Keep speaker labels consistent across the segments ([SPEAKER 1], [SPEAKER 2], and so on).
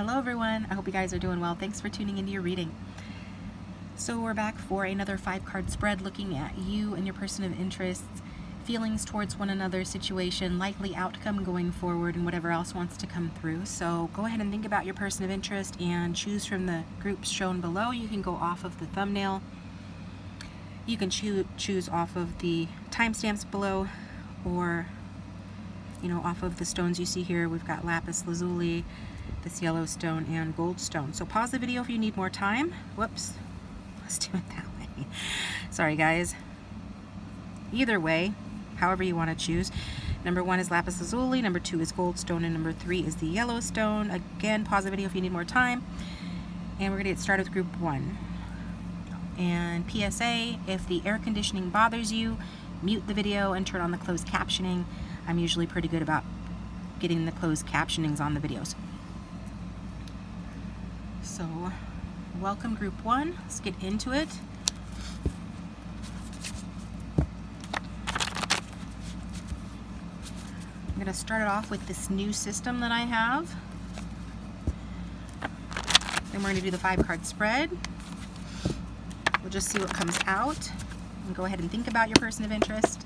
[SPEAKER 1] Hello everyone, I hope you guys are doing well. Thanks for tuning into your reading. So we're back for another 5-card spread looking at you and your person of interest, feelings towards one another, situation, likely outcome going forward, and whatever else wants to come through. So go ahead and think about your person of interest and choose from the groups shown below. You can go off of the thumbnail. You can choose off of the timestamps below, or off of the stones you see here. We've got lapis lazuli, this yellow stone, and gold stone. So pause the video if you need more time. Whoops, let's do it that way. Sorry guys. Either way, however you want to choose. Number 1 is lapis lazuli, number 2 is gold stone, and number 3 is the yellow stone. Again, pause the video if you need more time. And we're going to get started with group 1. And PSA, if the air conditioning bothers you, mute the video and turn on the closed captioning. I'm usually pretty good about getting the closed captionings on the videos. So, welcome group 1. Let's get into it. I'm going to start it off with this new system that I have. Then we're going to do the 5-card spread. We'll just see what comes out. And go ahead and think about your person of interest.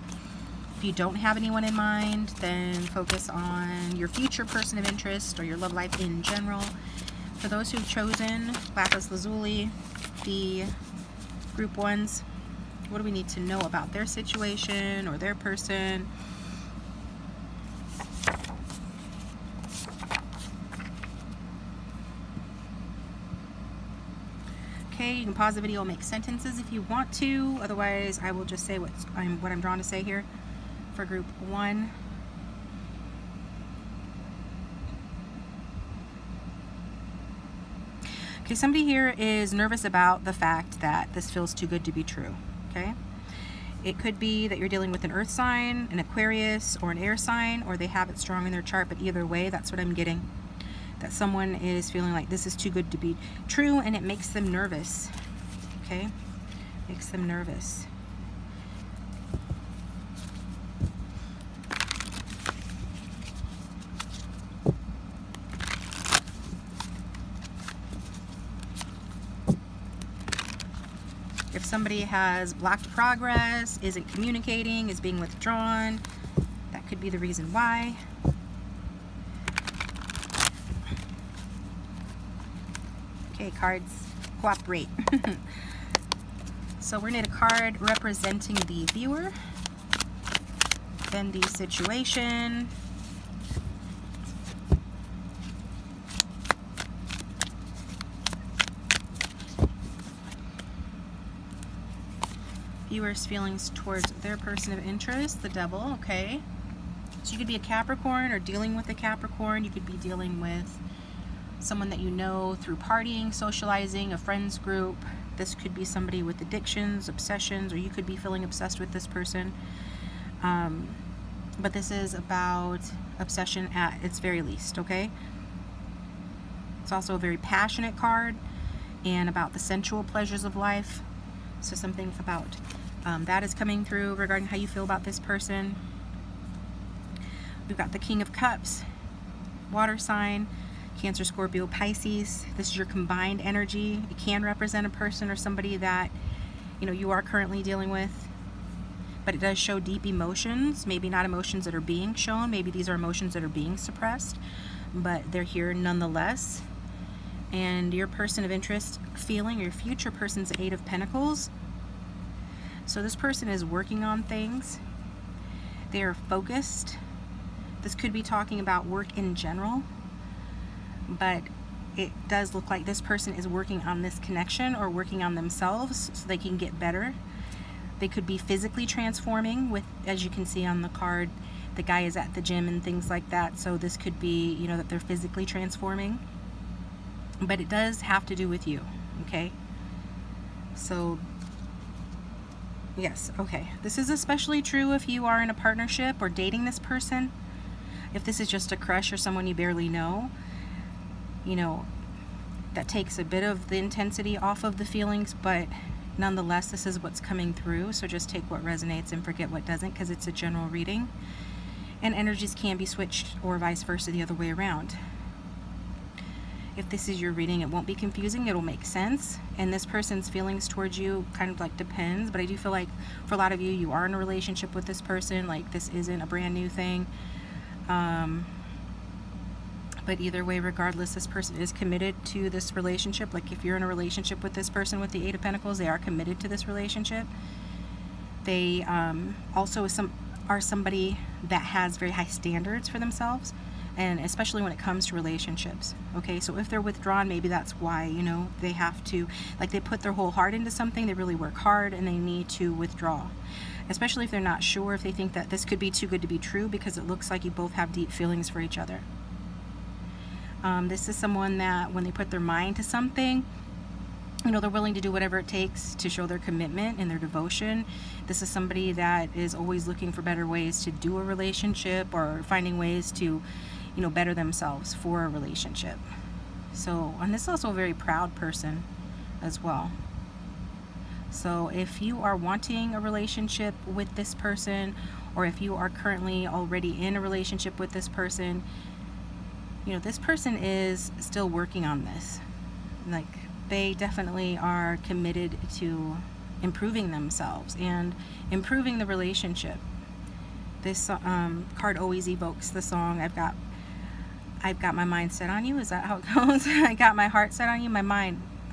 [SPEAKER 1] If you don't have anyone in mind, then focus on your future person of interest or your love life in general. For those who've chosen lapis lazuli, the group 1s, what do we need to know about their situation or their person? Okay, you can pause the video and make sentences if you want to. Otherwise, I will just say what I'm drawn to say here for group 1. Okay, somebody here is nervous about the fact that this feels too good to be true. Okay, it could be that you're dealing with an earth sign, an Aquarius, or an air sign, or they have it strong in their chart, but either way, that's what I'm getting. That someone is feeling like this is too good to be true, and it makes them nervous. Okay, makes them nervous. If somebody has blocked progress, isn't communicating, is being withdrawn, that could be the reason why. Okay, cards, cooperate. So we're going to need a card representing the viewer, then the situation, viewer's feelings towards their person of interest, the devil. Okay, so you could be a Capricorn or dealing with a Capricorn. You could be dealing with someone that you know through partying, socializing, a friends group. This could be somebody with addictions, obsessions, or you could be feeling obsessed with this person. But this is about obsession at its very least, okay? It's also a very passionate card and about the sensual pleasures of life. So something about that is coming through regarding how you feel about this person. We've got the King of Cups, water sign, Cancer, Scorpio, Pisces. This is your combined energy. It can represent a person or somebody that you are currently dealing with, but it does show deep emotions. Maybe not emotions that are being shown. Maybe these are emotions that are being suppressed, but they're here nonetheless. And your person of interest feeling, your future person's 8 of Pentacles. So this person is working on things. They are focused. This could be talking about work in general, but it does look like this person is working on this connection or working on themselves so they can get better. They could be physically transforming with, as you can see on the card, the guy is at the gym and things like that. So this could be, that they're physically transforming. But it does have to do with you, okay? So, yes, okay. This is especially true if you are in a partnership or dating this person. If this is just a crush or someone you barely know, that takes a bit of the intensity off of the feelings, but nonetheless, this is what's coming through. So just take what resonates and forget what doesn't, because it's a general reading. And energies can be switched or vice versa the other way around. if this is your reading, it won't be confusing, it'll make sense. And this person's feelings towards you kind of like depends, but I do feel like for a lot of you, you are in a relationship with this person, like this isn't a brand new thing. But either way, regardless, this person is committed to this relationship. Like if you're in a relationship with this person with the Eight of Pentacles, they are committed to this relationship. They also are somebody that has very high standards for themselves, and especially when it comes to relationships. Okay, so if they're withdrawn, maybe that's why, you know, they have to, like they put their whole heart into something, they really work hard, and they need to withdraw. Especially if they're not sure, if they think that this could be too good to be true, because it looks like you both have deep feelings for each other. This is someone that when they put their mind to something, you know, they're willing to do whatever it takes to show their commitment and their devotion. This is somebody that is always looking for better ways to do a relationship, or finding ways to, you know, better themselves for a relationship. So, and this is also a very proud person as well. So if you are wanting a relationship with this person, or if you are currently already in a relationship with this person, you know, this person is still working on this. Like, they definitely are committed to improving themselves and improving the relationship. This card always evokes the song, I've got my mind set on you. Is that how it goes? I got my heart set on you.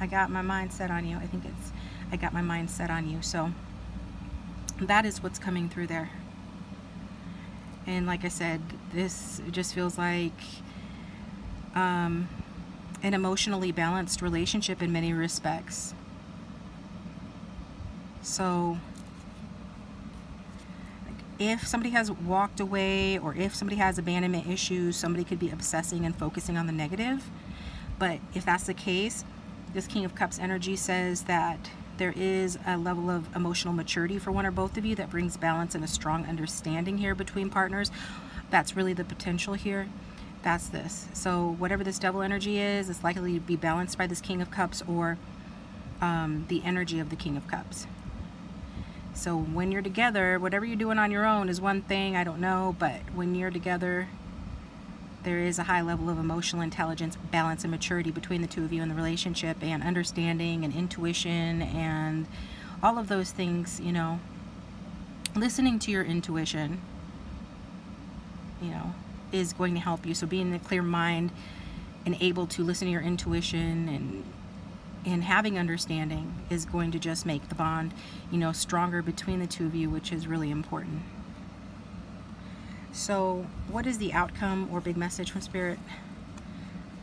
[SPEAKER 1] I got my mind set on you. I think it's, I got my mind set on you. So that is what's coming through there. And like I said, this just feels like an emotionally balanced relationship in many respects. So if somebody has walked away, or if somebody has abandonment issues, somebody could be obsessing and focusing on the negative. But if that's the case, this King of Cups energy says that there is a level of emotional maturity for one or both of you that brings balance and a strong understanding here between partners. That's really the potential here. That's this. So whatever this Devil energy is, it's likely to be balanced by this King of Cups, or the energy of the King of Cups. So when you're together, whatever you're doing on your own is one thing, I don't know, but when you're together, there is a high level of emotional intelligence, balance, and maturity between the two of you in the relationship, and understanding and intuition and all of those things, you know. Listening to your intuition, you know, is going to help you. So being in a clear mind and able to listen to your intuition and having understanding is going to just make the bond, you know, stronger between the two of you, which is really important. So what is the outcome or big message from Spirit?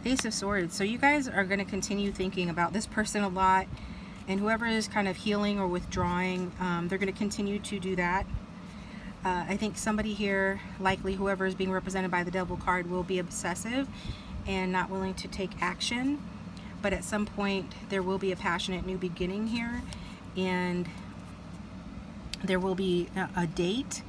[SPEAKER 1] Ace of Swords. So you guys are going to continue thinking about this person a lot, and whoever is kind of healing or withdrawing, they're going to continue to do that. I think somebody here, likely whoever is being represented by the Devil card, will be obsessive and not willing to take action. But at some point, there will be a passionate new beginning here, and there will be a date,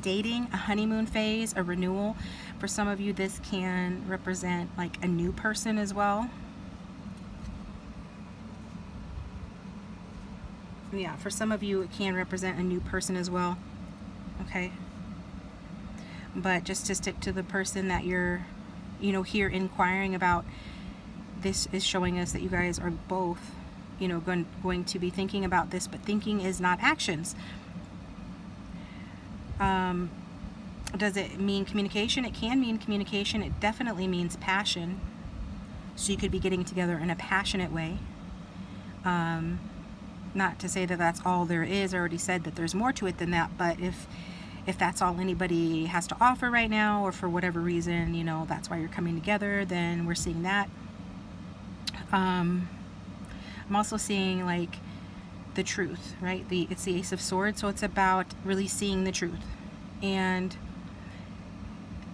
[SPEAKER 1] dating, a honeymoon phase, a renewal. For some of you, this can represent like a new person as well. Yeah, for some of you, it can represent a new person as well. Okay. But just to stick to the person that you're, you know, here inquiring about, this is showing us that you guys are both, you know, going to be thinking about this, but thinking is not actions. Does it mean communication? It can mean communication. It definitely means passion. So you could be getting together in a passionate way. Not to say that that's all there is. I already said that there's more to it than that, but if that's all anybody has to offer right now, or for whatever reason, you know, that's why you're coming together, then we're seeing that. I'm also seeing like the truth, right? It's the Ace of Swords, so it's about really seeing the truth. And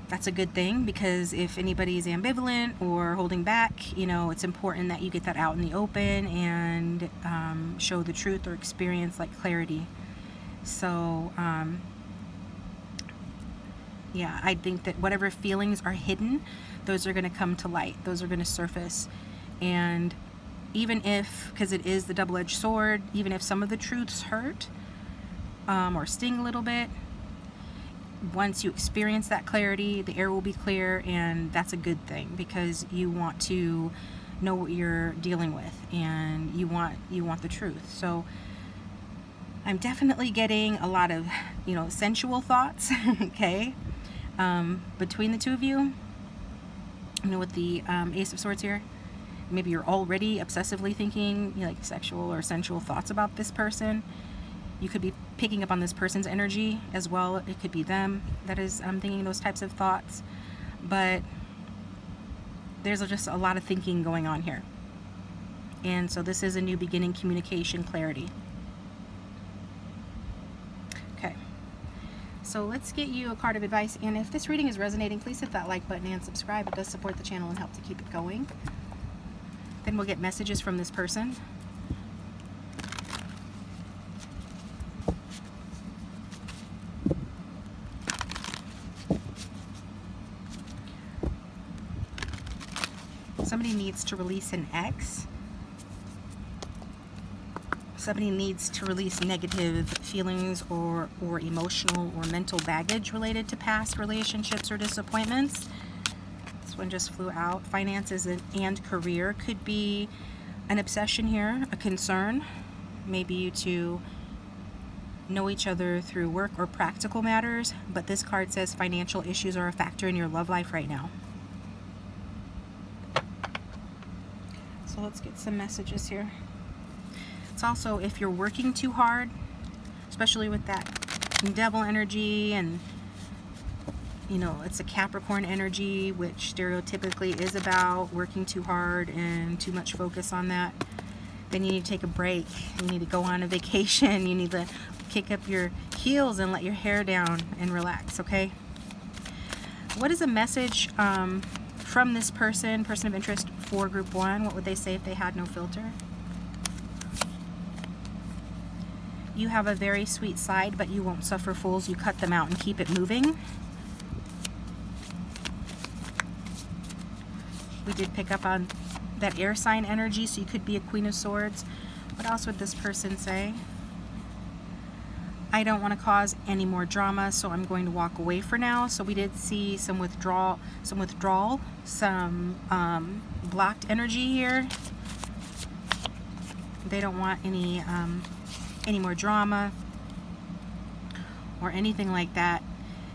[SPEAKER 1] that's a good thing, because if anybody's ambivalent or holding back, you know, it's important that you get that out in the open and show the truth or experience like clarity. So yeah, I think that whatever feelings are hidden, those are going to come to light. Those are going to surface. And even if, because it is the double-edged sword, even if some of the truths hurt or sting a little bit, once you experience that clarity, the air will be clear, and that's a good thing because you want to know what you're dealing with, and you want the truth. So I'm definitely getting a lot of, sensual thoughts, okay, between the two of you. With the Ace of Swords here, maybe you're already obsessively thinking like sexual or sensual thoughts about this person. You could be picking up on this person's energy as well. It could be them that is thinking those types of thoughts. But there's just a lot of thinking going on here. And so this is a new beginning, communication, clarity. Okay. So let's get you a card of advice. And if this reading is resonating, please hit that like button and subscribe. It does support the channel and help to keep it going. Then we'll get messages from this person. Somebody needs to release an ex. Somebody needs to release negative feelings or emotional or mental baggage related to past relationships or disappointments. This one just flew out. Finances and career could be an obsession here, a concern. Maybe you two know each other through work or practical matters, but this card says financial issues are a factor in your love life right now. So let's get some messages here. It's also if you're working too hard, especially with that devil energy, and it's a Capricorn energy, which stereotypically is about working too hard and too much focus on that, then you need to take a break. You need to go on a vacation. You need to kick up your heels and let your hair down and relax, okay? What is a message from this person of interest for group 1? What would they say if they had no filter? You have a very sweet side, but you won't suffer fools. You cut them out and keep it moving. We did pick up on that air sign energy, so you could be a Queen of Swords. What else would this person say? I don't want to cause any more drama, so I'm going to walk away for now. So we did see some withdrawal, some blocked energy here. They don't want any more drama or anything like that.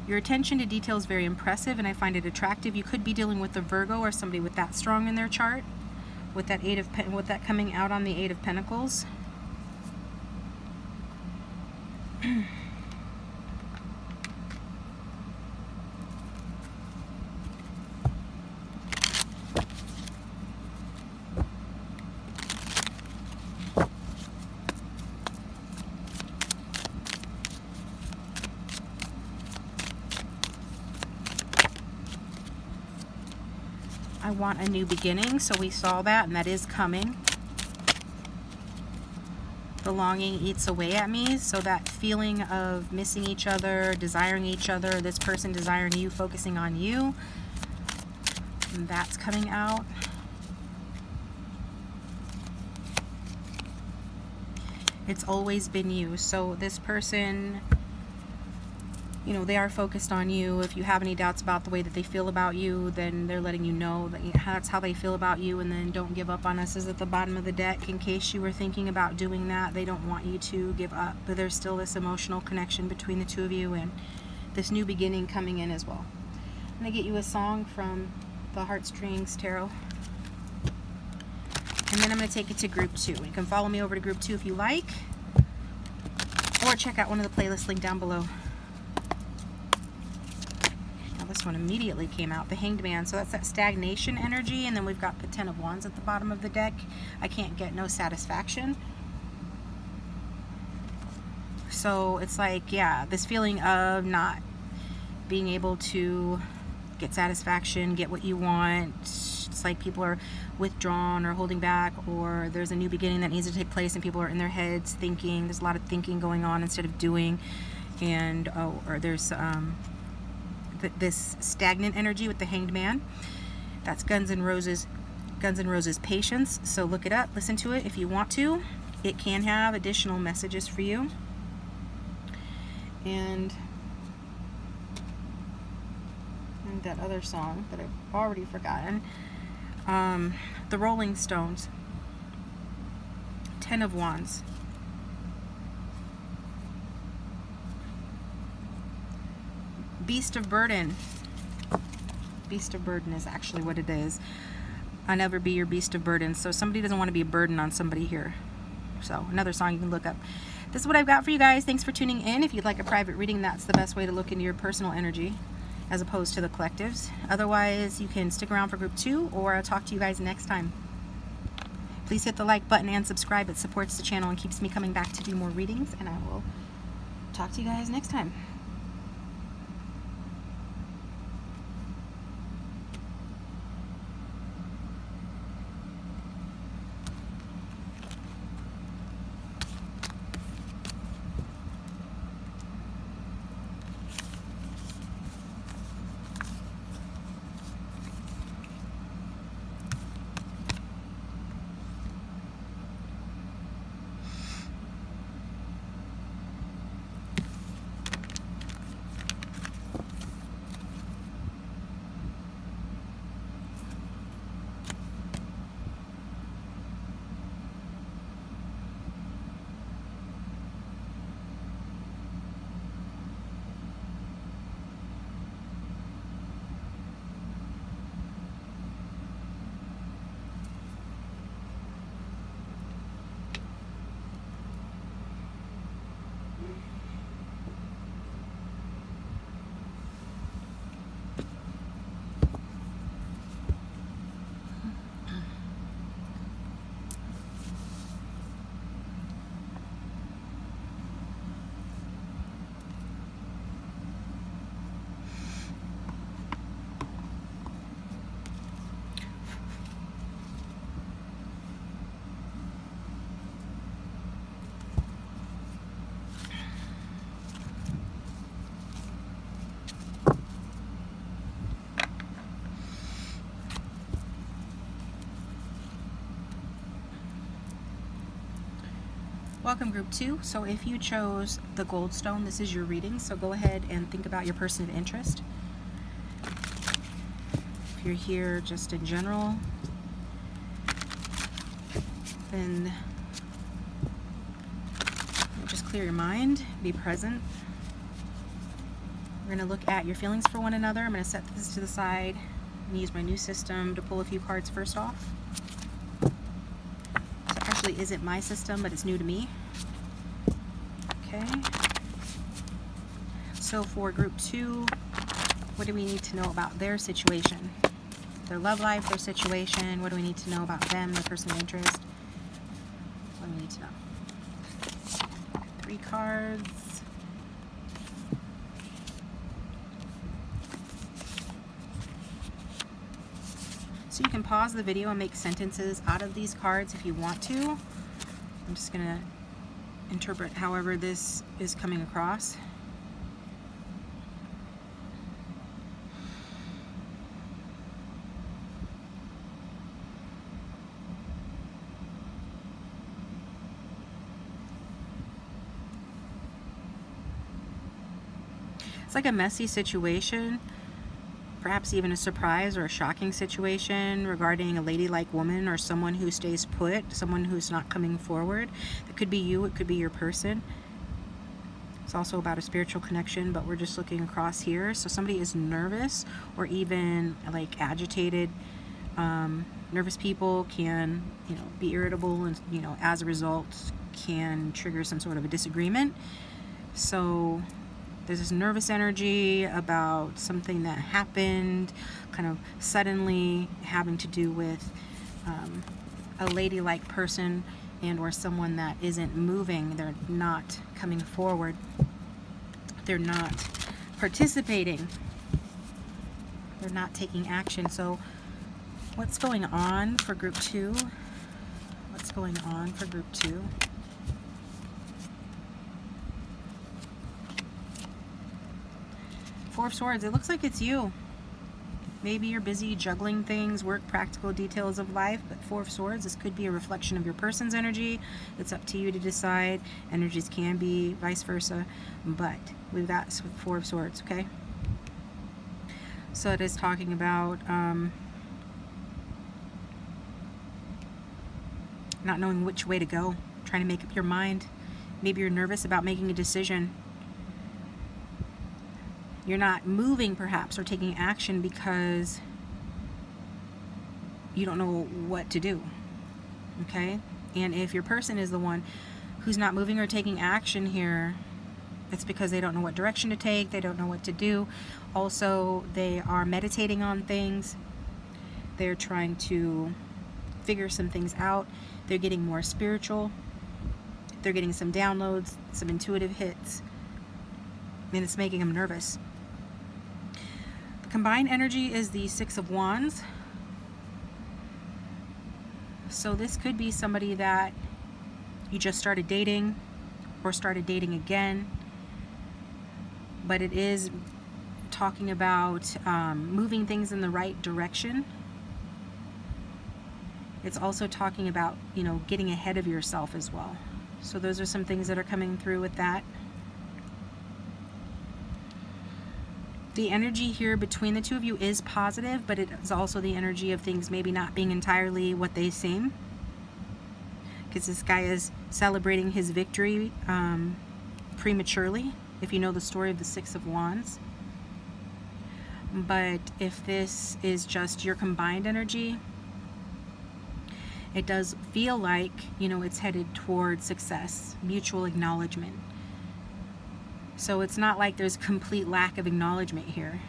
[SPEAKER 1] Your attention to detail is very impressive, and I find it attractive. You could be dealing with a Virgo or somebody with that strong in their chart, with that with that coming out on the Eight of Pentacles. I want a new beginning, so we saw that, and that is coming. The longing eats away at me, so that feeling of missing each other, desiring each other, this person desiring you, focusing on you, and that's coming out. It's always been you. So this person, they are focused on you. If you have any doubts about the way that they feel about you, then they're letting you know that that's how they feel about you. And then don't give up on us is at the bottom of the deck, in case you were thinking about doing that. They don't want you to give up, but there's still this emotional connection between the two of you and this new beginning coming in as well. I'm going to get you a song from the Heartstrings Tarot. And then I'm going to take it to group 2. You can follow me over to group 2 if you like, or check out one of the playlists linked down below. This one immediately came out, the Hanged Man. So that's that stagnation energy, and then we've got the Ten of Wands at the bottom of the deck. I can't get no satisfaction. So it's like, yeah, this feeling of not being able to get satisfaction, get what you want. It's like people are withdrawn or holding back, or there's a new beginning that needs to take place and people are in their heads thinking. There's a lot of thinking going on instead of doing. And or there's this stagnant energy with the Hanged Man. That's Guns N' Roses Patience. So look it up, listen to it if you want to. It can have additional messages for you. And sing that other song that I've already forgotten. The Rolling Stones. 10 of Wands. Beast of Burden. Beast of Burden is actually what it is. I never be your beast of burden. So somebody doesn't want to be a burden on somebody here. So another song you can look up. This is what I've got for you guys. Thanks for tuning in. If you'd like a private reading, that's the best way to look into your personal energy as opposed to the collectives. Otherwise, you can stick around for group 2, or I'll talk to you guys next time. Please hit the like button and subscribe. It supports the channel and keeps me coming back to do more readings, and I will talk to you guys next time. Welcome group 2. So if you chose the gold stone, this is your reading. So go ahead and think about your person of interest. If you're here just in general, then just clear your mind, be present. We're going to look at your feelings for one another. I'm going to set this to the side and use my new system to pull a few cards first off. Actually isn't my system, but it's new to me. Okay. So for group 2, what do we need to know about their situation? Their love life, their situation. What do we need to know about them, their person of interest? What do we need to know? 3 cards. So you can pause the video and make sentences out of these cards if you want to. I'm just going to interpret however this is coming across. It's like a messy situation. Perhaps even a surprise or a shocking situation regarding a ladylike woman or someone who stays put, someone who's not coming forward. It could be you, it could be your person. It's also about a spiritual connection, but we're just looking across here. So somebody is nervous or even like agitated. Nervous people can, be irritable and, as a result can trigger some sort of a disagreement. So there's this nervous energy about something that happened kind of suddenly, having to do with a ladylike person and or someone that isn't moving. They're not coming forward. They're not participating. They're not taking action. So what's going on for group 2? What's going on for group 2? Four of Swords. It looks like it's you. Maybe you're busy juggling things, work, practical details of life, but Four of Swords, this could be a reflection of your person's energy. It's up to you to decide. Energies can be vice versa, but we've got Four of Swords, okay? So it is talking about not knowing which way to go, trying to make up your mind. Maybe you're nervous about making a decision. You're not moving perhaps or taking action because you don't know what to do. Okay? And if your person is the one who's not moving or taking action here, it's because they don't know what direction to take, they don't know what to do. Also, they are meditating on things. They're trying to figure some things out. They're getting more spiritual. They're getting some downloads, some intuitive hits, and it's making them nervous. The combined energy is the Six of Wands. So this could be somebody that you just started dating or started dating again, but it is talking about moving things in the right direction. It's also talking about, getting ahead of yourself as well. So those are some things that are coming through with that. The energy here between the two of you is positive, but it is also the energy of things maybe not being entirely what they seem. Because this guy is celebrating his victory prematurely, if you know the story of the Six of Wands. But if this is just your combined energy, it does feel like, it's headed toward success, mutual acknowledgement. So it's not like there's complete lack of acknowledgement here.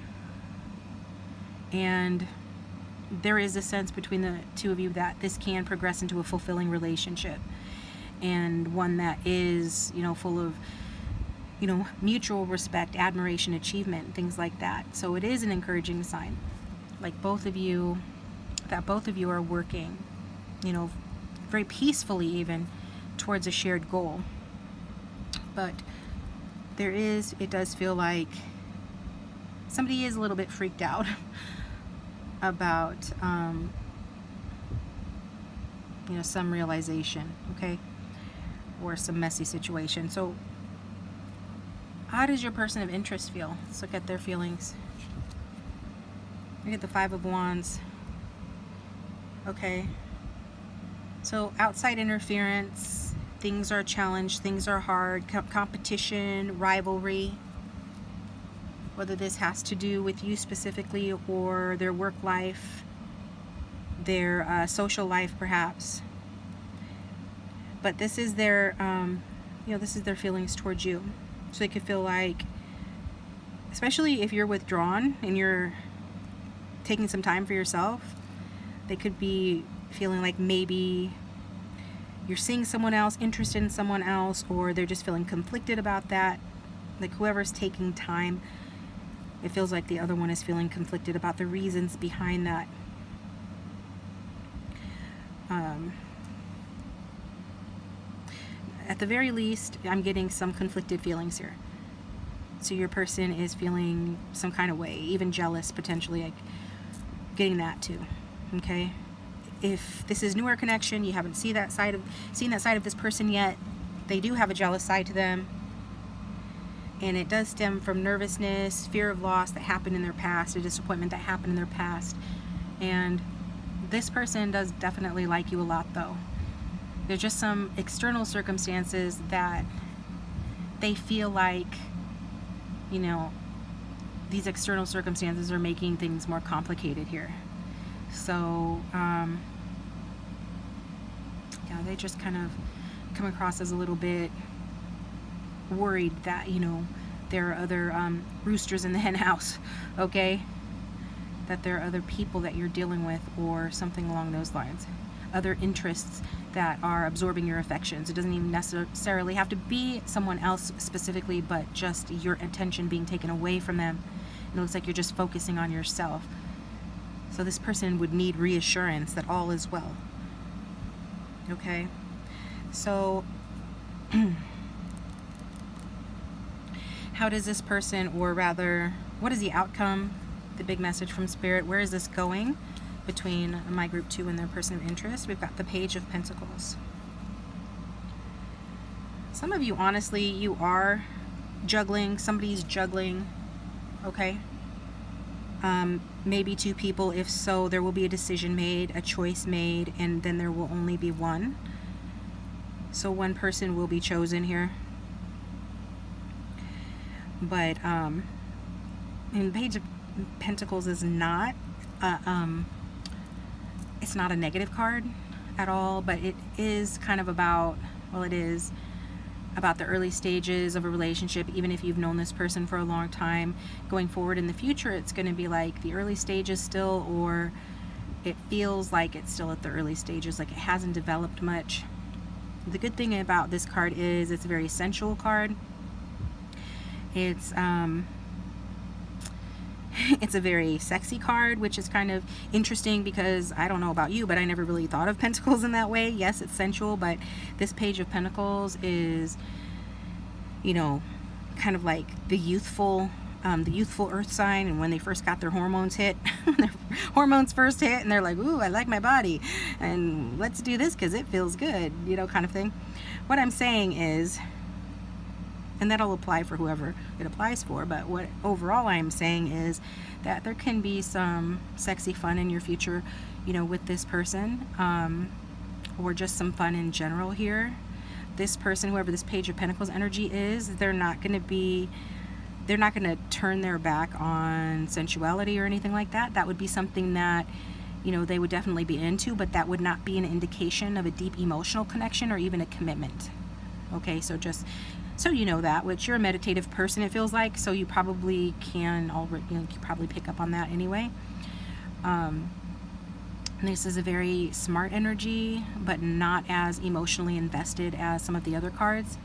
[SPEAKER 1] And there is a sense between the two of you that this can progress into a fulfilling relationship, and one that is, full of, mutual respect, admiration, achievement, things like that. So it is an encouraging sign, like both of you are working, very peacefully even, towards a shared goal. But it does feel like somebody is a little bit freaked out about, some realization, okay, or some messy situation. So how does your person of interest feel? Let's look at their feelings. Look at the Five of Wands. Okay. So outside interference, things are challenged, things are hard, competition, rivalry, whether this has to do with you specifically or their work life, their social life perhaps. But this is their, this is their feelings towards you. So they could feel like, especially if you're withdrawn and you're taking some time for yourself, they could be feeling like maybe you're seeing someone else, interested in someone else, or they're just feeling conflicted about that. Like whoever's taking time, it feels like the other one is feeling conflicted about the reasons behind that. At the very least, I'm getting some conflicted feelings here. So your person is feeling some kind of way, even jealous potentially, like getting that too. Okay? If this is newer connection, you haven't seen that side of this person yet, they do have a jealous side to them. And it does stem from nervousness, fear of loss that happened in their past, a disappointment that happened in their past. And this person does definitely like you a lot though. There's just some external circumstances that they feel like, these external circumstances are making things more complicated here. So, they just kind of come across as a little bit worried that, there are other roosters in the hen house, okay? That there are other people that you're dealing with or something along those lines. Other interests that are absorbing your affections. It doesn't even necessarily have to be someone else specifically, but just your attention being taken away from them. It looks like you're just focusing on yourself. So this person would need reassurance that all is well. Okay? So, how does this person, or rather, what is the outcome, the big message from Spirit? Where is this going between my group 2 and their person of interest? We've got the Page of Pentacles. Some of you, honestly, you are juggling. Somebody's juggling. Okay? maybe two people. If so, there will be a decision made, a choice made, and then there will only be one. So one person will be chosen here. But and the Page of Pentacles is not it's not a negative card at all, but it is kind of about, well, it is about the early stages of a relationship. Even if you've known this person for a long time, going forward in the future, it's going to be like the early stages still, or it feels like it's still at the early stages, like it hasn't developed much. The good thing about this card is it's a very sensual card. It's it's a very sexy card, which is kind of interesting because I don't know about you, but I never really thought of Pentacles in that way. Yes, it's sensual, but this Page of Pentacles is, you know, kind of like the youthful earth sign, and when they first got their hormones hit, their hormones first hit, and they're like, ooh, I like my body, and let's do this because it feels good, you know, kind of thing. What I'm saying is, and that'll apply for whoever it applies for, but what overall I'm saying is that there can be some sexy fun in your future, you know, with this person, or just some fun in general here. This person, whoever this Page of Pentacles energy is, they're not going to turn their back on sensuality or anything like that. That would be something that, you know, they would definitely be into, but that would not be an indication of a deep emotional connection or even a commitment. Okay, so just so you know that, which you're a meditative person, it feels like, so you probably can already, you know, you probably pick up on that anyway. This is a very smart energy, but not as emotionally invested as some of the other cards.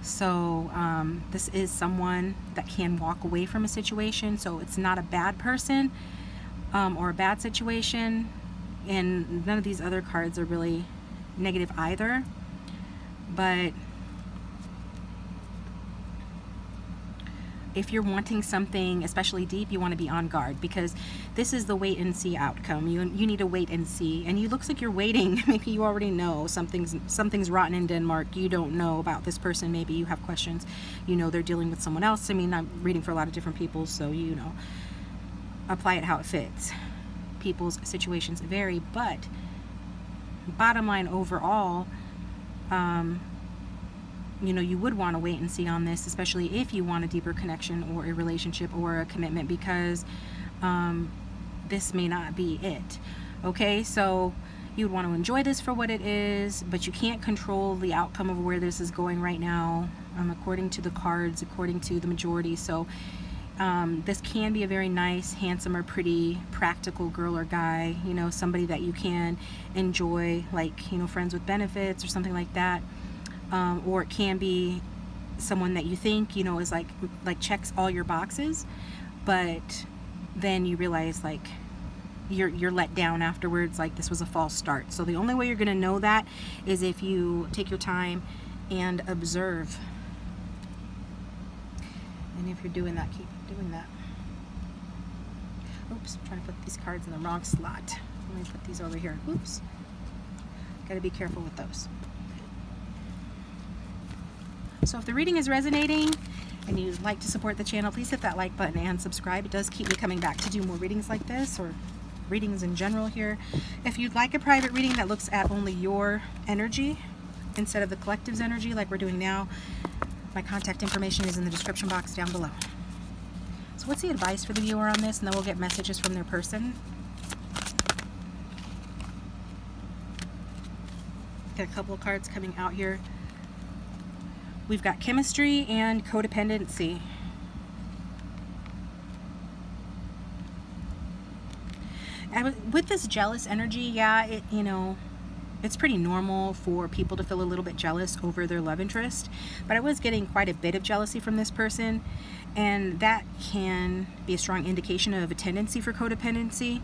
[SPEAKER 1] So this is someone that can walk away from a situation, so it's not a bad person or a bad situation, and none of these other cards are really negative either. But if you're wanting something especially deep, you want to be on guard, because this is the wait and see outcome. You need to wait and see, and you looks like you're waiting. Maybe you already know something's rotten in Denmark. You don't know about this person. Maybe you have questions. You know they're dealing with someone else. I mean, I'm reading for a lot of different people, so you know, apply it how it fits. People's situations vary, but bottom line overall, you know, you would want to wait and see on this, especially if you want a deeper connection or a relationship or a commitment, because this may not be it. Okay, so you would want to enjoy this for what it is, but you can't control the outcome of where this is going right now, according to the cards, according to the majority. So this can be a very nice, handsome, or pretty, practical girl or guy, you know, somebody that you can enjoy, like, you know, friends with benefits or something like that. Or it can be someone that you think, you know, is like checks all your boxes, but then you realize like you're let down afterwards, like this was a false start. So the only way you're going to know that is if you take your time and observe. And if you're doing that, keep doing that. Oops, I'm trying to put these cards in the wrong slot. Let me put these over here. Oops. Got to be careful with those. So if the reading is resonating and you'd like to support the channel, please hit that like button and subscribe. It does keep me coming back to do more readings like this, or readings in general here. If you'd like a private reading that looks at only your energy instead of the collective's energy like we're doing now, my contact information is in the description box down below. So what's the advice for the viewer on this? And then we'll get messages from their person. Got a couple of cards coming out here. We've got chemistry and codependency. And with this jealous energy, yeah, you know, it's pretty normal for people to feel a little bit jealous over their love interest. But I was getting quite a bit of jealousy from this person, and that can be a strong indication of a tendency for codependency.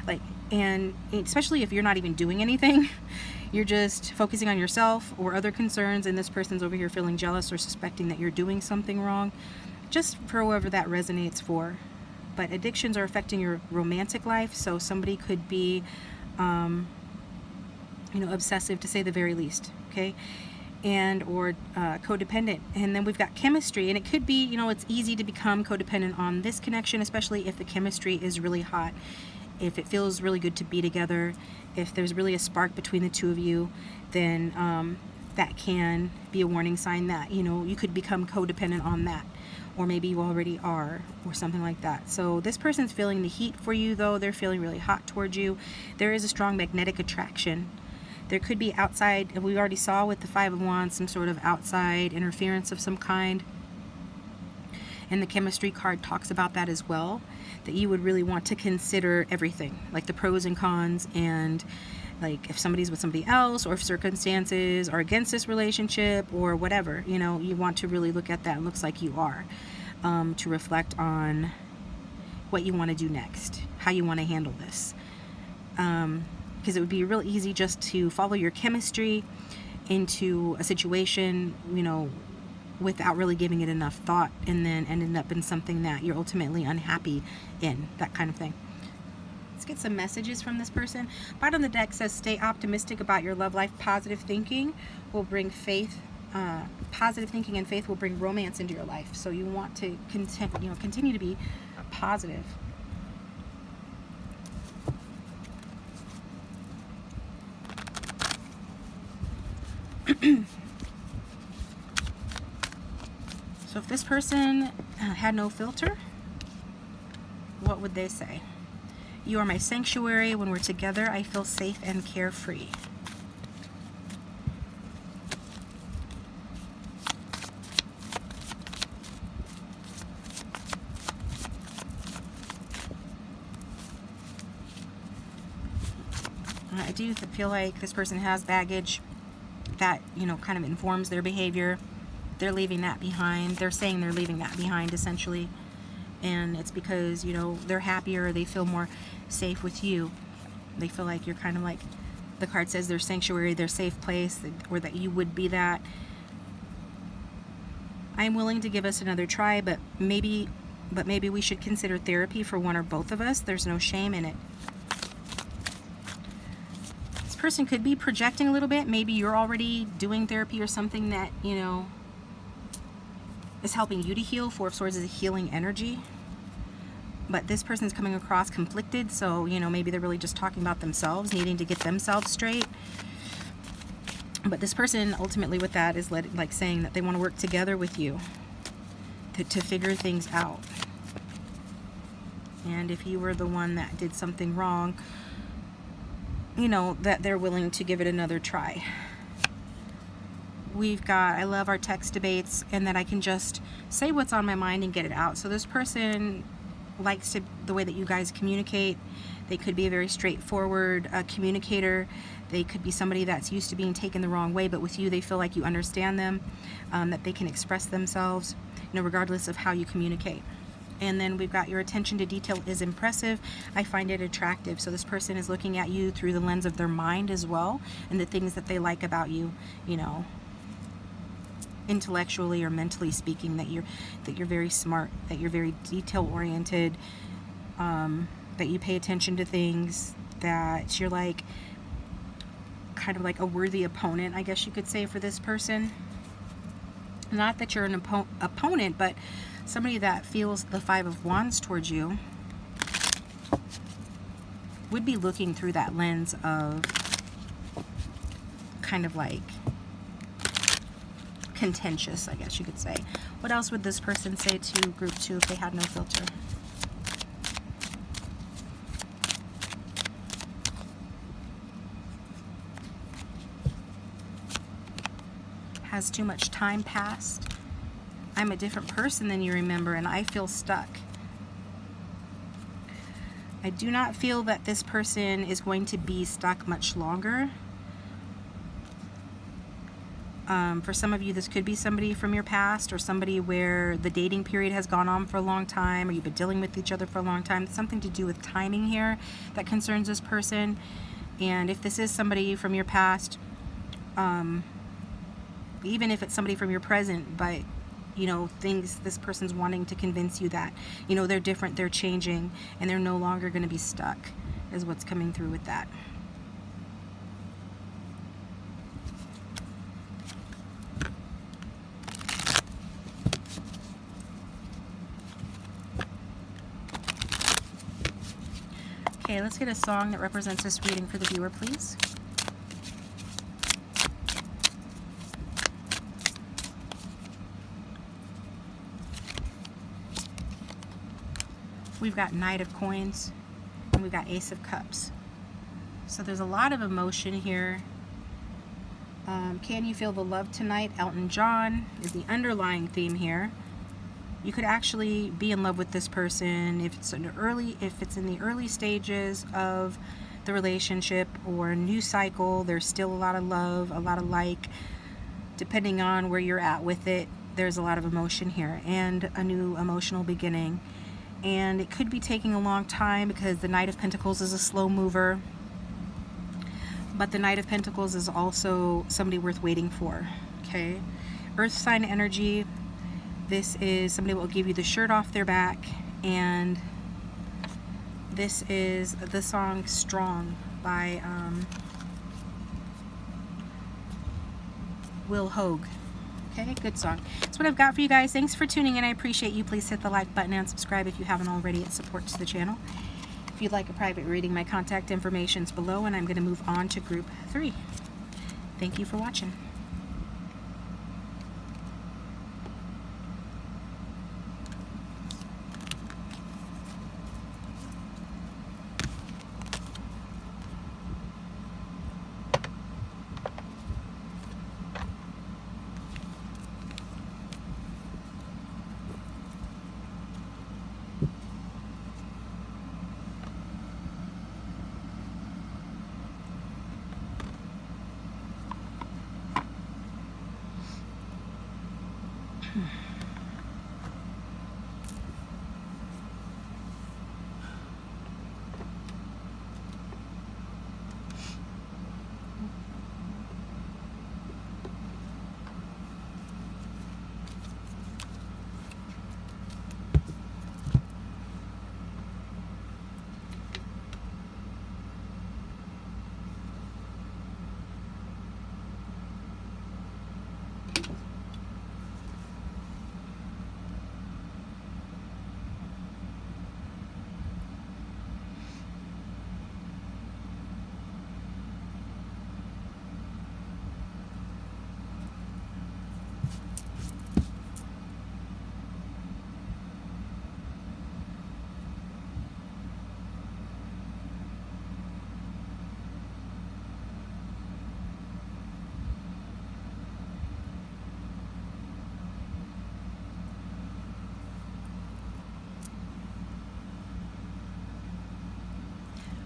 [SPEAKER 1] Like, and especially if you're not even doing anything. You're just focusing on yourself or other concerns, and this person's over here feeling jealous or suspecting that you're doing something wrong. Just for whoever that resonates for. But addictions are affecting your romantic life, so somebody could be, you know, obsessive, to say the very least. Okay, and or codependent. And then we've got chemistry, and it could be, you know, it's easy to become codependent on this connection, especially if the chemistry is really hot, if it feels really good to be together, if there's really a spark between the two of you, then that can be a warning sign that, you know, you could become codependent on that, or maybe you already are, or something like that. So this person's feeling the heat for you, though. They're feeling really hot towards you. There is a strong magnetic attraction. There could be outside, we already saw with the Five of Wands, some sort of outside interference of some kind. And the chemistry card talks about that as well, that you would really want to consider everything, like the pros and cons, and like if somebody's with somebody else, or if circumstances are against this relationship, or whatever, you know, you want to really look at that. It looks like you are, to reflect on what you want to do next, how you want to handle this. Because it would be real easy just to follow your chemistry into a situation, you know, without really giving it enough thought, and then ending up in something that you're ultimately unhappy in, that kind of thing. Let's get some messages from this person. Bottom of the deck says, stay optimistic about your love life. Positive thinking will bring faith. Positive thinking and faith will bring romance into your life. So you want to continue to be positive. So if this person had no filter, what would they say? You are my sanctuary. When we're together, I feel safe and carefree. I do feel like this person has baggage that, you know, kind of informs their behavior. They're leaving that behind. They're saying they're leaving that behind, essentially. And it's because, you know, they're happier, they feel more safe with you. They feel like you're kind of like, the card says, their sanctuary, their safe place, or that you would be that. I'm willing to give us another try, but maybe we should consider therapy for one or both of us. There's no shame in it. This person could be projecting a little bit. Maybe you're already doing therapy or something that, you know, is helping you to heal. Four of Swords is a healing energy. But this person's coming across conflicted, so, you know, maybe they're really just talking about themselves, needing to get themselves straight. But this person, ultimately with that, is like saying that they want to work together with you to figure things out. And if you were the one that did something wrong, you know, that they're willing to give it another try. We've got, I love our text debates, and that I can just say what's on my mind and get it out. So this person likes the way that you guys communicate. They could be a very straightforward communicator. They could be somebody that's used to being taken the wrong way, but with you they feel like you understand them, that they can express themselves, you know, regardless of how you communicate. And then we've got your attention to detail is impressive. I find it attractive. So this person is looking at you through the lens of their mind as well, and the things that they like about you, you know, intellectually or mentally speaking, that you're very smart, that you're very detail oriented, that you pay attention to things, that you're like kind of like a worthy opponent, I guess you could say, for this person. Not that you're an opponent, but somebody that feels the Five of Wands towards you would be looking through that lens of kind of like contentious, I guess you could say. What else would this person say to group 2 if they had no filter? Has too much time passed? I'm a different person than you remember, and I feel stuck. I do not feel that this person is going to be stuck much longer. For some of you, this could be somebody from your past, or somebody where the dating period has gone on for a long time, or you've been dealing with each other for a long time. It's something to do with timing here that concerns this person. And if this is somebody from your past, even if it's somebody from your present, but you know, this person's wanting to convince you that, you know, they're different, they're changing, and they're no longer going to be stuck, is what's coming through with that. Okay, let's get a song that represents this reading for the viewer, please. We've got Knight of Coins, and we've got Ace of Cups. So there's a lot of emotion here. Can you feel the love tonight? Elton John is the underlying theme here. You could actually be in love with this person if it's in the early stages of the relationship or a new cycle. There's still a lot of love, a lot of like. Depending on where you're at with it, there's a lot of emotion here and a new emotional beginning. And it could be taking a long time because the Knight of Pentacles is a slow mover. But the Knight of Pentacles is also somebody worth waiting for. Okay, Earth sign energy. This is somebody that will give you the shirt off their back, and this is the song Strong by Will Hogue. Okay, good song. That's what I've got for you guys. Thanks for tuning in. I appreciate you. Please hit the like button and subscribe if you haven't already. It supports the channel. If you'd like a private reading, my contact information is below, and I'm going to move on to group 3. Thank you for watching.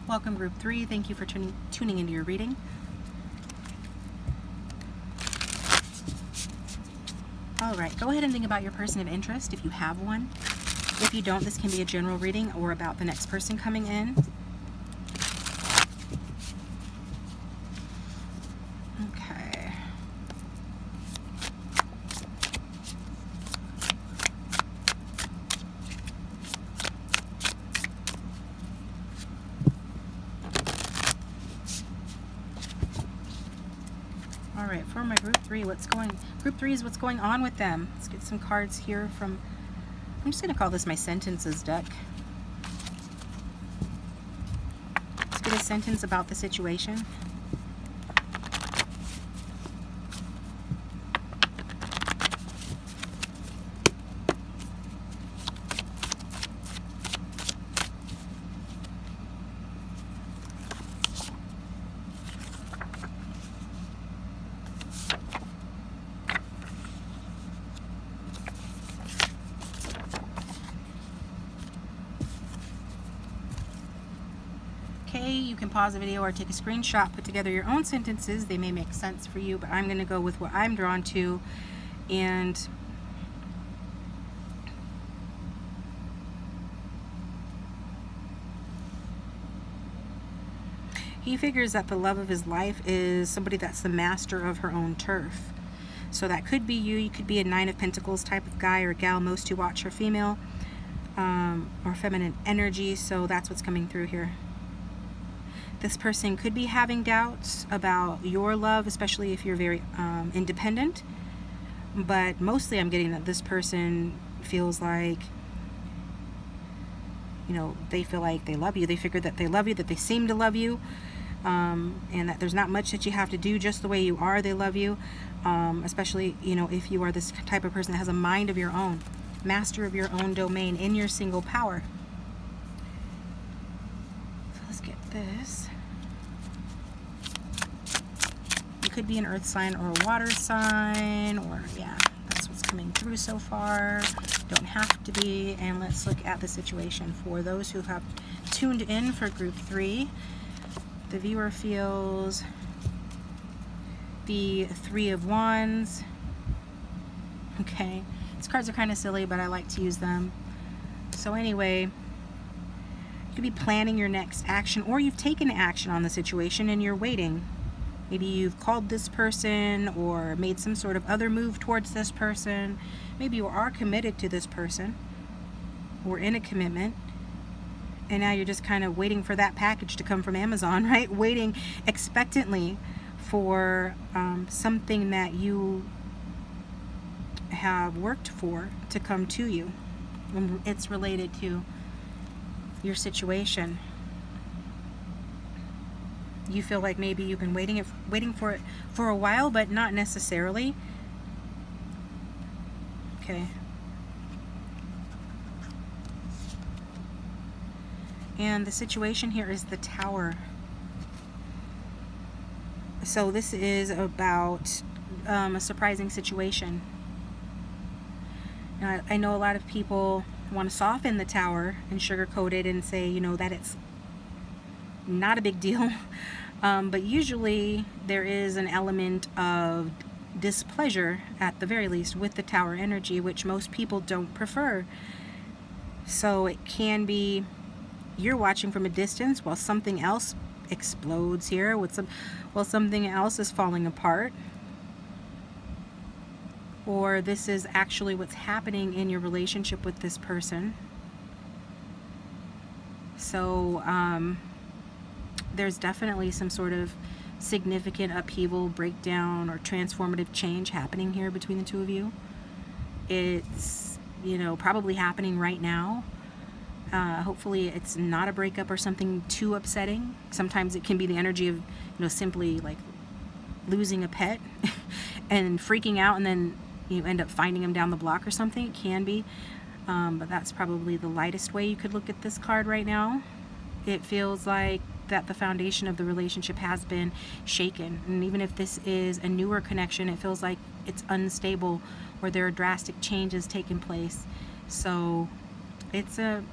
[SPEAKER 1] Welcome, group 3. Thank you for tuning into your reading. All right, go ahead and think about your person of interest if you have one. If you don't, this can be a general reading or about the next person coming in. Okay. All right, for my group 3, group 3 is what's going on with them. Let's get some cards here from, I'm just going to call this my sentences deck. Let's get a sentence about the situation. Okay, you can pause the video or take a screenshot, put together your own sentences. They may make sense for you, but I'm going to go with what I'm drawn to. And he figures that the love of his life is somebody that's the master of her own turf. So that could be you. You could be a 9 of Pentacles type of guy or gal. Most who watch are female or feminine energy. So that's what's coming through here. This person could be having doubts about your love, especially if you're very independent. But mostly I'm getting that this person feels like, you know, they feel like they love you. They figure that they love you, that they seem to love you, and that there's not much that you have to do, just the way you are. They love you, especially, you know, if you are this type of person that has a mind of your own, master of your own domain in your single power. So let's get this. You could be an earth sign or a water sign, or yeah, that's what's coming through so far. Don't have to be. And let's look at the situation for those who have tuned in for group 3. The viewer feels the 3 of Wands. Okay, these cards are kind of silly, but I like to use them. So anyway, you could be planning your next action, or you've taken action on the situation and you're waiting. Maybe you've called this person or made some sort of other move towards this person. Maybe you are committed to this person or in a commitment, and now you're just kind of waiting for that package to come from Amazon, right? Waiting expectantly for something that you have worked for to come to you. And it's related to your situation. You feel like maybe you've been waiting for it for a while, but not necessarily. Okay. And the situation here is the Tower. So this is about a surprising situation. Now, I know a lot of people want to soften the Tower and sugarcoat it and say, you know, that it's not a big deal. But usually there is an element of displeasure, at the very least, with the Tower energy, which most people don't prefer. So it can be you're watching from a distance while something else explodes here, while something else is falling apart. Or this is actually what's happening in your relationship with this person. So there's definitely some sort of significant upheaval, breakdown, or transformative change happening here between the two of you. It's, you know, probably happening right now. Hopefully it's not a breakup or something too upsetting. Sometimes it can be the energy of, you know, simply like losing a pet and freaking out, and then you end up finding him down the block or something. It can be, but that's probably the lightest way you could look at this card right now. It feels like that the foundation of the relationship has been shaken, and even if this is a newer connection, it feels like it's unstable, or there are drastic changes taking place. So it's a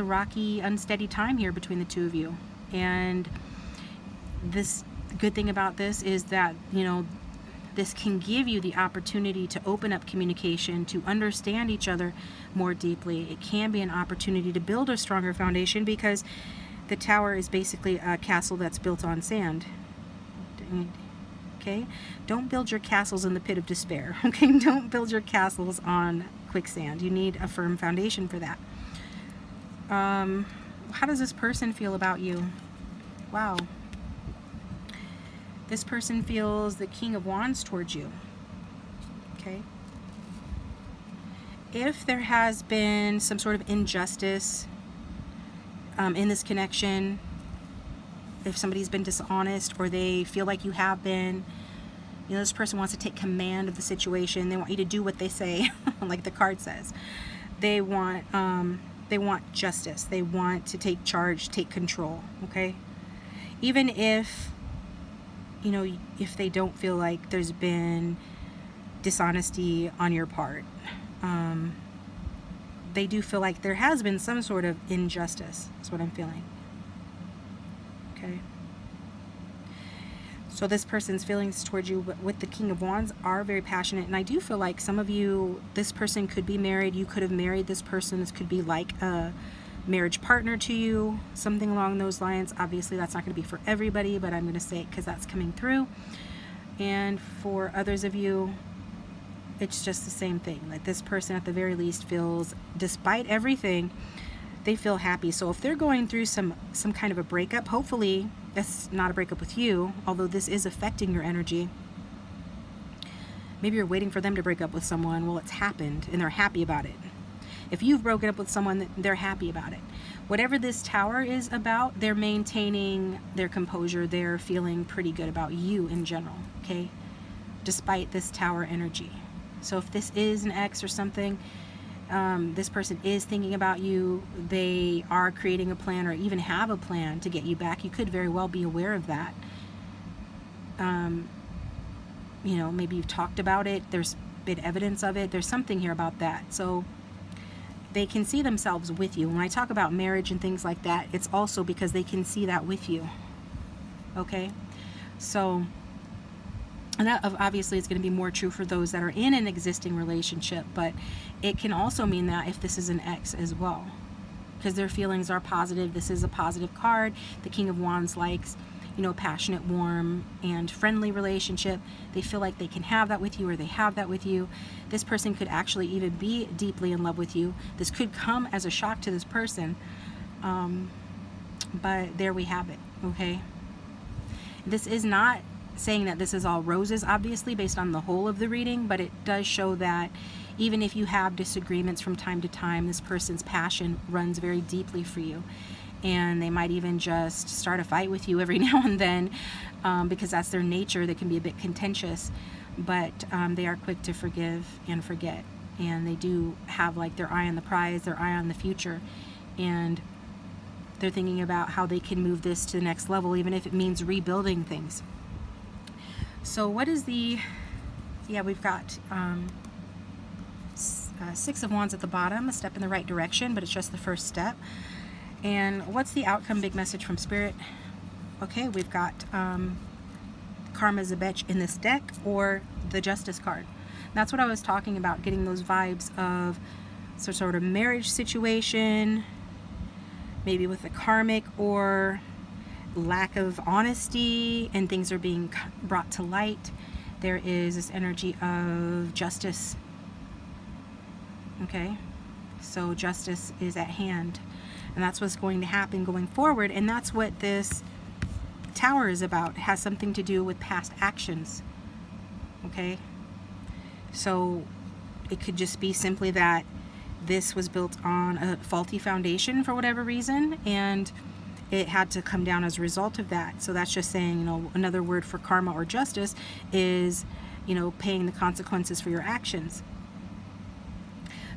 [SPEAKER 1] rocky, unsteady time here between the two of you. And this good thing about this is that, you know, this can give you the opportunity to open up communication, to understand each other more deeply. It can be an opportunity to build a stronger foundation, because the Tower is basically a castle that's built on sand. Okay? Don't build your castles in the pit of despair. Okay? Don't build your castles on quicksand. You need a firm foundation for that. How does this person feel about you? Wow. This person feels the King of Wands towards you. Okay? If there has been some sort of injustice in this connection, if somebody's been dishonest, or they feel like you have been, you know, this person wants to take command of the situation. They want you to do what they say, like the card says. They want justice. They want to take charge, take control. Okay? Even if, you know, if they don't feel like there's been dishonesty on your part, they do feel like there has been some sort of injustice. That's what I'm feeling. Okay. So this person's feelings towards you with the King of Wands are very passionate, and I do feel like some of you, this person could be married. You could have married this person. This could be like a marriage partner to you, something along those lines. Obviously that's not going to be for everybody, but I'm going to say it because that's coming through. And for others of you, it's just the same thing. Like this person at the very least feels, despite everything, they feel happy. So if they're going through some kind of a breakup, hopefully that's not a breakup with you, although this is affecting your energy. Maybe you're waiting for them to break up with someone. Well, it's happened and they're happy about it. If you've broken up with someone, they're happy about it. Whatever this Tower is about, they're maintaining their composure. They're feeling pretty good about you in general, okay? Despite this Tower energy. So if this is an ex or something, this person is thinking about you. They are creating a plan or even have a plan to get you back. You could very well be aware of that. You know, maybe you've talked about it. There's been evidence of it. There's something here about that. So they can see themselves with you. When I talk about marriage and things like that, it's also because they can see that with you. Okay? So, and that obviously is going to be more true for those that are in an existing relationship, but it can also mean that if this is an ex as well, because their feelings are positive. This is a positive card. The King of Wands likes, you know, passionate, warm, and friendly relationship. They feel like they can have that with you, or they have that with you. This person could actually even be deeply in love with you. This could come as a shock to this person, but there we have it, okay? This is not saying that this is all roses, obviously, based on the whole of the reading, but it does show that even if you have disagreements from time to time, this person's passion runs very deeply for you. And they might even just start a fight with you every now and then, because that's their nature. They can be a bit contentious, but they are quick to forgive and forget. And they do have like their eye on the prize, their eye on the future. And they're thinking about how they can move this to the next level, even if it means rebuilding things. So what is the, we've got Six of Wands at the bottom, a step in the right direction, but it's just the first step. And what's the outcome? Big message from Spirit. Okay, we've got Karma's a Bitch in this deck, or the Justice card. That's what I was talking about, getting those vibes of some sort of marriage situation, maybe with a karmic, or lack of honesty and things are being brought to light. There is this energy of justice. Okay, so justice is at hand, and that's what's going to happen going forward, and that's what this Tower is about. It has something to do with past actions. Okay, so it could just be simply that this was built on a faulty foundation for whatever reason, and it had to come down as a result of that. So that's just saying, you know, another word for karma or justice is, you know, paying the consequences for your actions.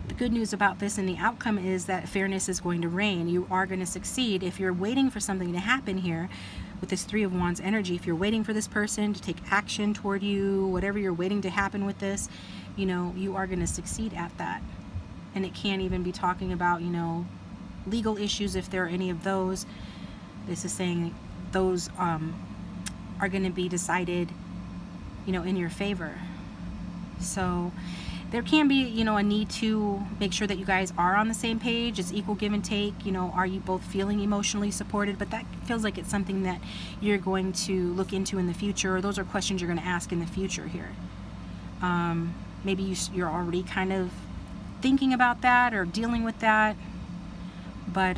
[SPEAKER 1] The good news about this and the outcome is that fairness is going to reign. You are going to succeed. If you're waiting for something to happen here with this Three of Wands energy, if you're waiting for this person to take action toward you, whatever you're waiting to happen with this, you know, you are going to succeed at that. And it can't even be talking about, you know, legal issues if there are any of those. This is saying those are going to be decided, you know, in your favor. So there can be, you know, a need to make sure that you guys are on the same page. It's equal give and take. You know, are you both feeling emotionally supported? But that feels like it's something that you're going to look into in the future. Or those are questions you're going to ask in the future here. Maybe you're already kind of thinking about that or dealing with that. But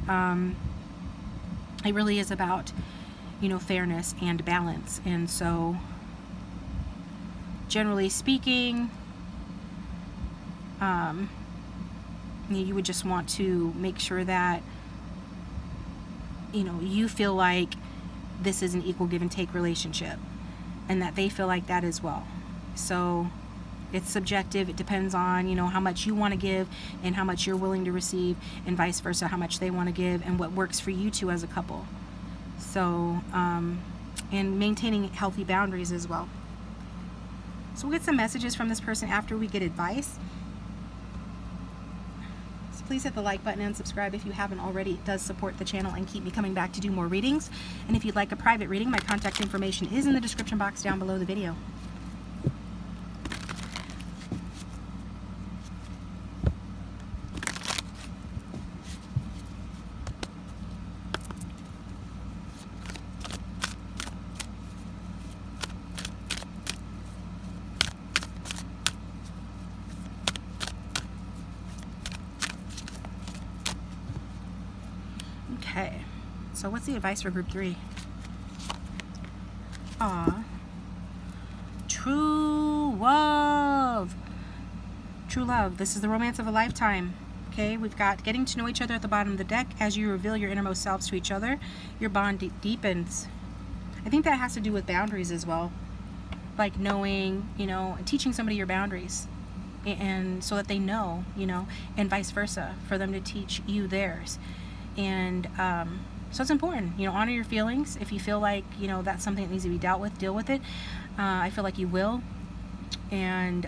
[SPEAKER 1] it really is about, you know, fairness and balance. And so, generally speaking, you would just want to make sure that, you know, you feel like this is an equal give and take relationship, and that they feel like that as well. So it's subjective. It depends on, you know, how much you want to give and how much you're willing to receive, and vice versa, how much they want to give and what works for you two as a couple. So, and maintaining healthy boundaries as well. So we'll get some messages from this person after we get advice. So please hit the like button and subscribe if you haven't already. It does support the channel and keep me coming back to do more readings. And if you'd like a private reading, my contact information is in the description box down below the video. Okay, so what's the advice for group 3? True love. True love. This is the romance of a lifetime. Okay, we've got getting to know each other at the bottom of the deck. As you reveal your innermost selves to each other, your bond deepens. I think that has to do with boundaries as well. Like knowing, you know, teaching somebody your boundaries, and so that they know, you know, and vice versa, for them to teach you theirs. And so it's important, you know, honor your feelings. If you feel like, you know, that's something that needs to be dealt with, deal with it. I feel like you will. And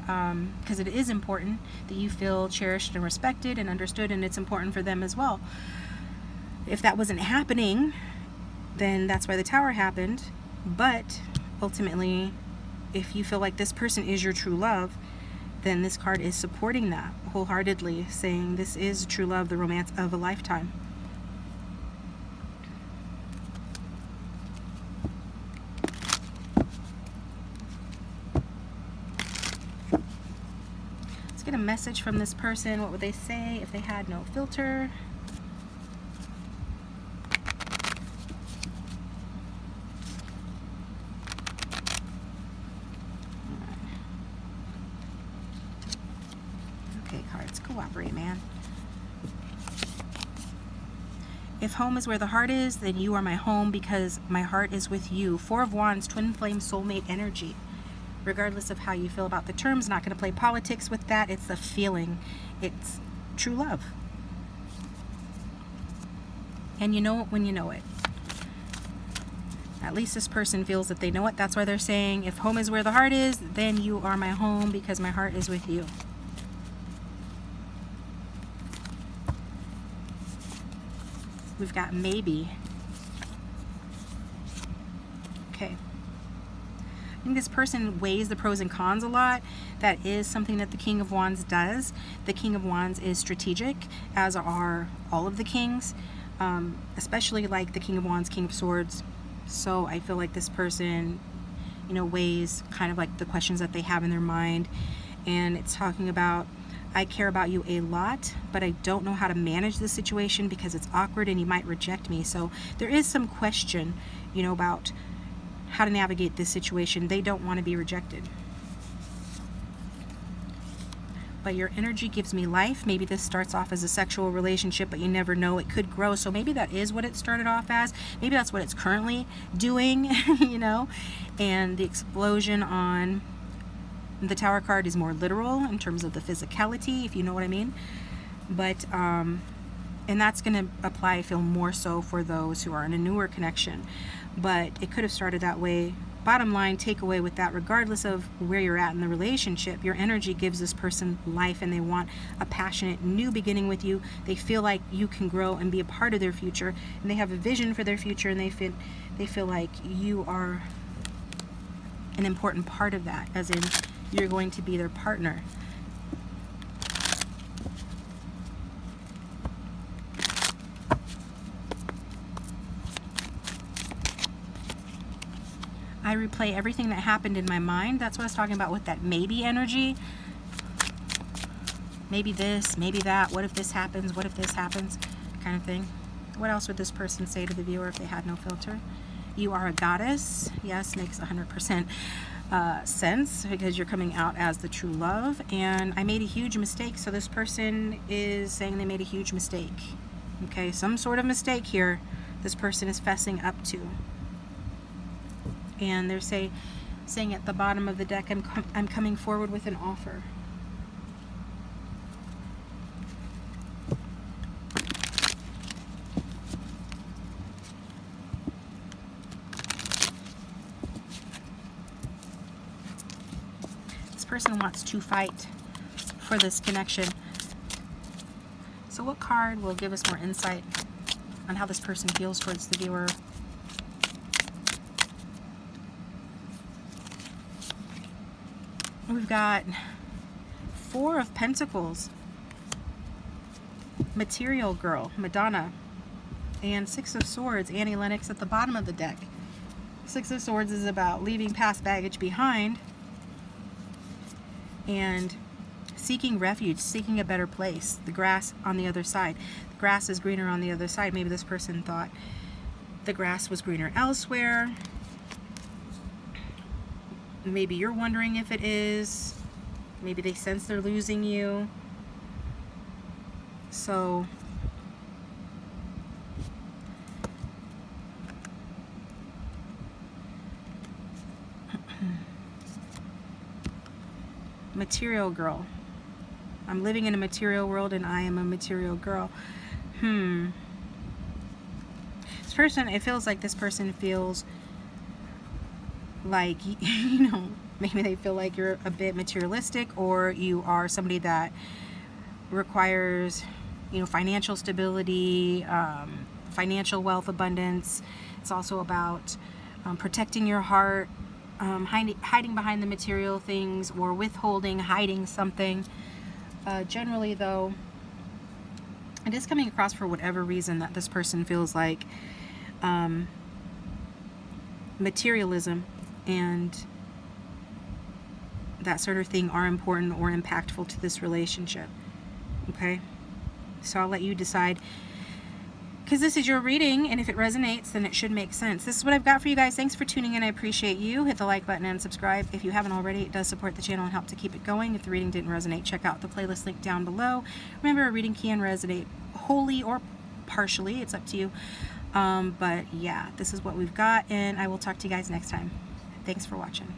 [SPEAKER 1] because it is important that you feel cherished and respected and understood, and it's important for them as well. If that wasn't happening, then that's why the Tower happened. But ultimately, if you feel like this person is your true love, then this card is supporting that wholeheartedly, saying this is true love, the romance of a lifetime. Let's get a message from this person. What would they say if they had no filter? Okay, cards, cooperate, man. If home is where the heart is, then you are my home because my heart is with you. Four of Wands, twin flame, soulmate energy. Regardless of how you feel about the terms, not going to play politics with that. It's the feeling. It's true love. And you know it when you know it. At least this person feels that they know it. That's why they're saying, if home is where the heart is, then you are my home because my heart is with you. We've got maybe. Okay. I think this person weighs the pros and cons a lot. That is something that the King of Wands does. The King of Wands is strategic, as are all of the kings, especially like the King of Wands, King of Swords. So I feel like this person, you know, weighs kind of like the questions that they have in their mind. And it's talking about, I care about you a lot, but I don't know how to manage the situation because it's awkward and you might reject me. So there is some question, you know, about how to navigate this situation. They don't want to be rejected. But your energy gives me life. Maybe this starts off as a sexual relationship, but you never know, it could grow. So maybe that is what it started off as. Maybe that's what it's currently doing, you know. And the explosion on the Tower card is more literal in terms of the physicality, if you know what I mean. But and that's going to apply, I feel, more so for those who are in a newer connection. But it could have started that way. Bottom line takeaway with that, regardless of where you're at in the relationship, your energy gives this person life, and they want a passionate new beginning with you. They feel like you can grow and be a part of their future, and they have a vision for their future, and they feel like you are an important part of that, as in you're going to be their partner. I replay everything that happened in my mind. That's what I was talking about with that maybe energy. Maybe this, maybe that. What if this happens? What if this happens? Kind of thing. What else would this person say to the viewer if they had no filter? You are a goddess. Yes, makes 100% sense because you're coming out as the true love. And I made a huge mistake. So this person is saying they made a huge mistake. Okay, some sort of mistake here this person is fessing up to. And they're saying at the bottom of the deck, I'm coming forward with an offer. This person wants to fight for this connection. So what card will give us more insight on how this person feels towards the viewer? We've got Four of Pentacles, Material Girl, Madonna, and Six of Swords, Annie Lennox at the bottom of the deck. Six of Swords is about leaving past baggage behind and seeking refuge, seeking a better place. The grass on the other side. The grass is greener on the other side. Maybe this person thought the grass was greener elsewhere. Maybe you're wondering if it is. Maybe they sense they're losing you. So material girl. I'm living in a material world and I am a material girl. This person, it feels like this person feels like, you know, maybe they feel like you're a bit materialistic, or you are somebody that requires, you know, financial stability, financial wealth, abundance. It's also about protecting your heart, hiding behind the material things, or withholding, hiding something. Generally, though, it is coming across for whatever reason that this person feels like materialism and that sort of thing are important or impactful to this relationship. Okay? So I'll let you decide, because this is your reading, and if it resonates, then it should make sense. This is what I've got for you guys. Thanks for tuning in. I appreciate you. Hit the like button and subscribe if you haven't already. It does support the channel and help to keep it going. If the reading didn't resonate, check out the playlist link down below. Remember, a reading can resonate wholly or partially. It's up to you. But yeah, this is what we've got, and I will talk to you guys next time. Thanks for watching.